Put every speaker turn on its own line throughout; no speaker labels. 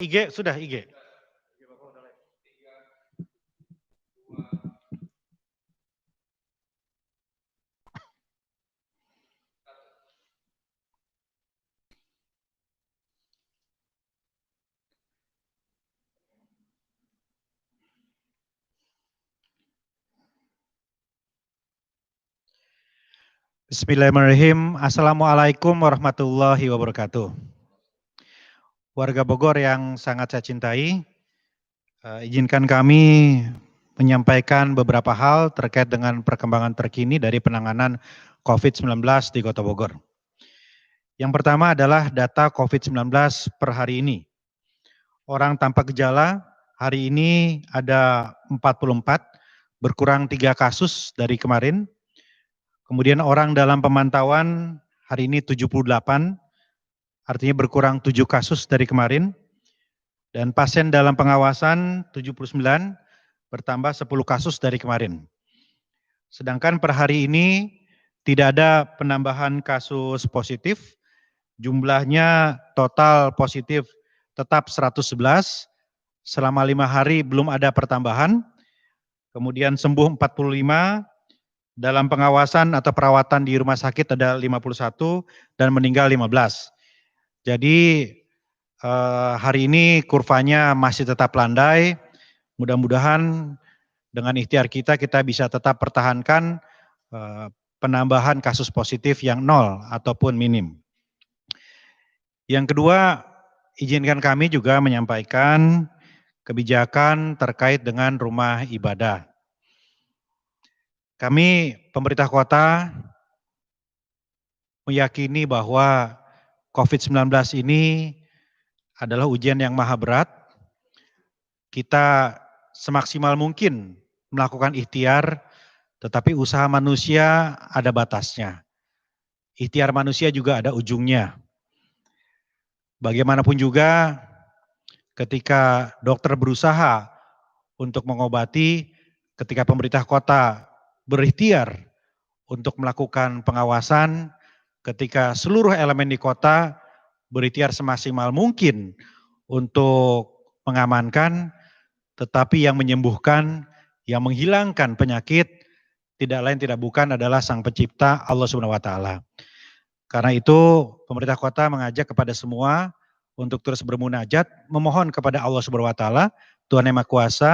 IG sudah IG. Bismillahirrahmanirrahim. Assalamualaikum warahmatullahi wabarakatuh. Warga Bogor yang sangat saya cintai, izinkan kami menyampaikan beberapa hal terkait dengan perkembangan terkini dari penanganan COVID-19 di Kota Bogor. Yang pertama adalah data COVID-19 per hari ini. Orang tanpa gejala hari ini ada 44, berkurang 3 kasus dari kemarin. Kemudian orang dalam pemantauan hari ini 78, artinya berkurang 7 kasus dari kemarin. Dan pasien dalam pengawasan 79, bertambah 10 kasus dari kemarin. Sedangkan per hari ini tidak ada penambahan kasus positif, jumlahnya total positif tetap 111, selama 5 hari belum ada pertambahan, kemudian sembuh 45, dalam pengawasan atau perawatan di rumah sakit ada 51 dan meninggal 15. Jadi hari ini kurvanya masih tetap landai. Mudah-mudahan dengan ikhtiar kita bisa tetap pertahankan penambahan kasus positif yang 0 ataupun minim. Yang kedua, izinkan kami juga menyampaikan kebijakan terkait dengan rumah ibadah. Kami pemerintah kota meyakini bahwa COVID-19 ini adalah ujian yang maha berat. Kita semaksimal mungkin melakukan ikhtiar, tetapi usaha manusia ada batasnya. Ikhtiar manusia juga ada ujungnya. Bagaimanapun juga ketika dokter berusaha untuk mengobati, ketika pemerintah kota berikhtiar untuk melakukan pengawasan, ketika seluruh elemen di kota berikhtiar semaksimal mungkin untuk mengamankan, tetapi yang menyembuhkan, yang menghilangkan penyakit, tidak lain tidak bukan adalah Sang Pencipta Allah Subhanahu wa Ta'ala. Karena itu pemerintah kota mengajak kepada semua untuk terus bermunajat, memohon kepada Allah Subhanahu wa Ta'ala, Tuhan Yang Maha Kuasa,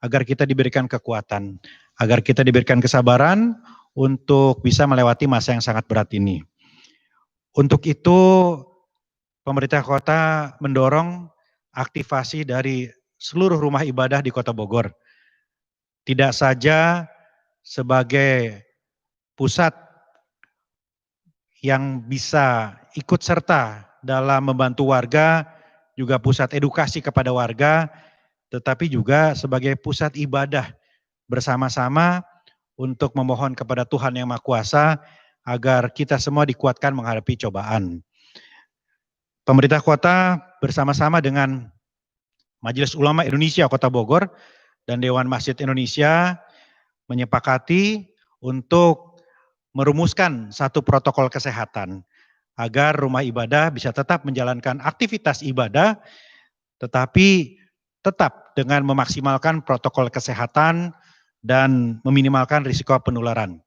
agar kita diberikan kekuatan, agar kita diberikan kesabaran untuk bisa melewati masa yang sangat berat ini. Untuk itu pemerintah kota mendorong aktivasi dari seluruh rumah ibadah di Kota Bogor. Tidak saja sebagai pusat yang bisa ikut serta dalam membantu warga, juga pusat edukasi kepada warga, tetapi juga sebagai pusat ibadah bersama-sama untuk memohon kepada Tuhan Yang Maha Kuasa agar kita semua dikuatkan menghadapi cobaan. Pemerintah kota bersama-sama dengan Majelis Ulama Indonesia Kota Bogor dan Dewan Masjid Indonesia menyepakati untuk merumuskan satu protokol kesehatan agar rumah ibadah bisa tetap menjalankan aktivitas ibadah, tetapi tetap dengan memaksimalkan protokol kesehatan dan meminimalkan risiko penularan.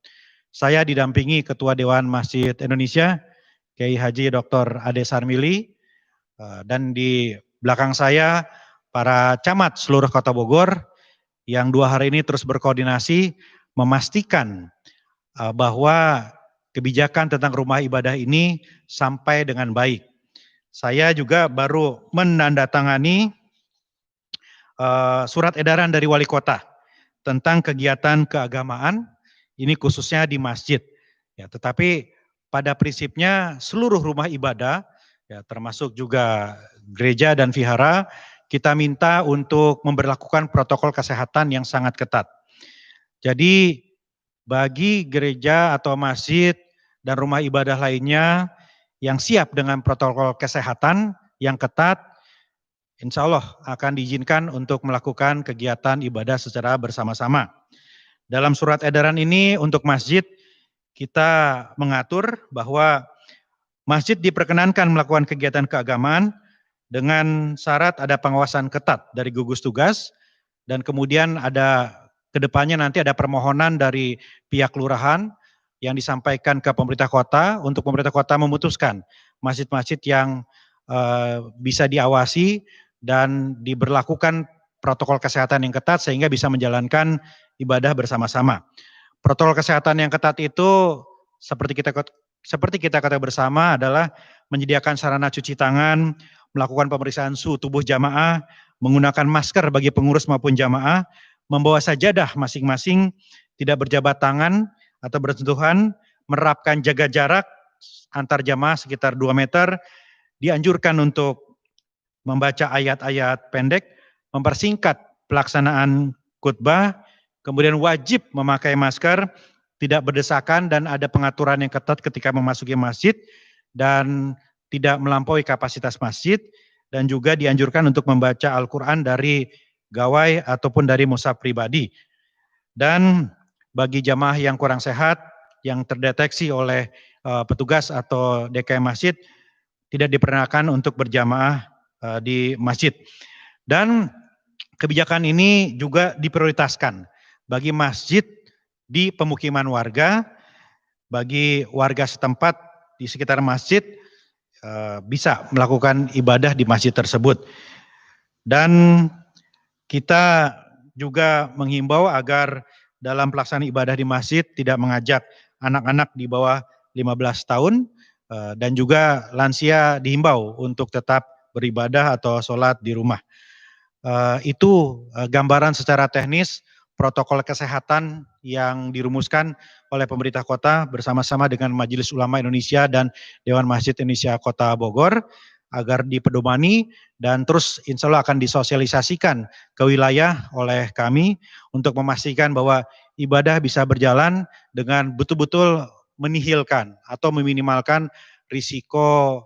Saya didampingi Ketua Dewan Masjid Indonesia, Kiai Haji Dr. Ade Sarmili, dan di belakang saya para camat seluruh Kota Bogor yang 2 hari ini terus berkoordinasi memastikan bahwa kebijakan tentang rumah ibadah ini sampai dengan baik. Saya juga baru menandatangani surat edaran dari wali kota tentang kegiatan keagamaan, ini khususnya di masjid. Ya, tetapi pada prinsipnya seluruh rumah ibadah, ya, termasuk juga gereja dan vihara, kita minta untuk memberlakukan protokol kesehatan yang sangat ketat. Jadi bagi gereja atau masjid dan rumah ibadah lainnya yang siap dengan protokol kesehatan yang ketat, insya Allah akan diizinkan untuk melakukan kegiatan ibadah secara bersama-sama. Dalam surat edaran ini untuk masjid, kita mengatur bahwa masjid diperkenankan melakukan kegiatan keagamaan dengan syarat ada pengawasan ketat dari gugus tugas dan kemudian ada kedepannya nanti ada permohonan dari pihak kelurahan yang disampaikan ke pemerintah kota untuk pemerintah kota memutuskan masjid-masjid yang bisa diawasi dan diberlakukan protokol kesehatan yang ketat sehingga bisa menjalankan ibadah bersama-sama. Protokol kesehatan yang ketat itu seperti kita ketahui bersama adalah menyediakan sarana cuci tangan, melakukan pemeriksaan suhu tubuh jamaah, menggunakan masker bagi pengurus maupun jamaah, membawa sajadah masing-masing, tidak berjabat tangan atau bersentuhan, menerapkan jaga jarak antar jamaah sekitar 2 meter, dianjurkan untuk membaca ayat-ayat pendek, mempersingkat pelaksanaan khutbah, kemudian wajib memakai masker, tidak berdesakan dan ada pengaturan yang ketat ketika memasuki masjid dan tidak melampaui kapasitas masjid dan juga dianjurkan untuk membaca Al-Quran dari gawai ataupun dari mushaf pribadi. Dan bagi jamaah yang kurang sehat, yang terdeteksi oleh petugas atau DKM masjid, tidak diperkenankan untuk berjamaah di masjid. Dan kebijakan ini juga diprioritaskan bagi masjid di pemukiman warga, bagi warga setempat di sekitar masjid bisa melakukan ibadah di masjid tersebut. Dan kita juga menghimbau agar dalam pelaksanaan ibadah di masjid tidak mengajak anak-anak di bawah 15 tahun dan juga lansia dihimbau untuk tetap beribadah atau sholat di rumah. Itu gambaran secara teknis protokol kesehatan yang dirumuskan oleh pemerintah kota bersama-sama dengan Majelis Ulama Indonesia dan Dewan Masjid Indonesia Kota Bogor agar dipedomani dan terus insya Allah akan disosialisasikan ke wilayah oleh kami untuk memastikan bahwa ibadah bisa berjalan dengan betul-betul menihilkan atau meminimalkan risiko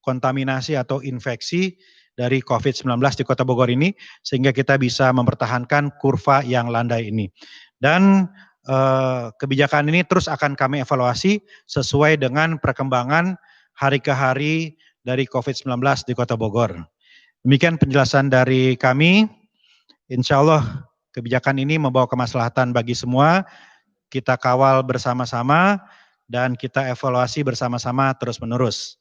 kontaminasi atau infeksi dari COVID-19 di Kota Bogor ini sehingga kita bisa mempertahankan kurva yang landai ini. Dan kebijakan ini terus akan kami evaluasi sesuai dengan perkembangan hari ke hari dari COVID-19 di Kota Bogor. Demikian penjelasan dari kami. Insya Allah kebijakan ini membawa kemaslahatan bagi semua. Kita kawal bersama-sama dan kita evaluasi bersama-sama terus-menerus.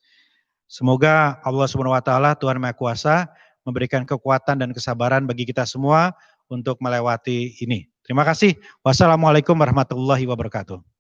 Semoga Allah Subhanahu wa taala Tuhan Maha Kuasa memberikan kekuatan dan kesabaran bagi kita semua untuk melewati ini. Terima kasih. Wassalamualaikum warahmatullahi wabarakatuh.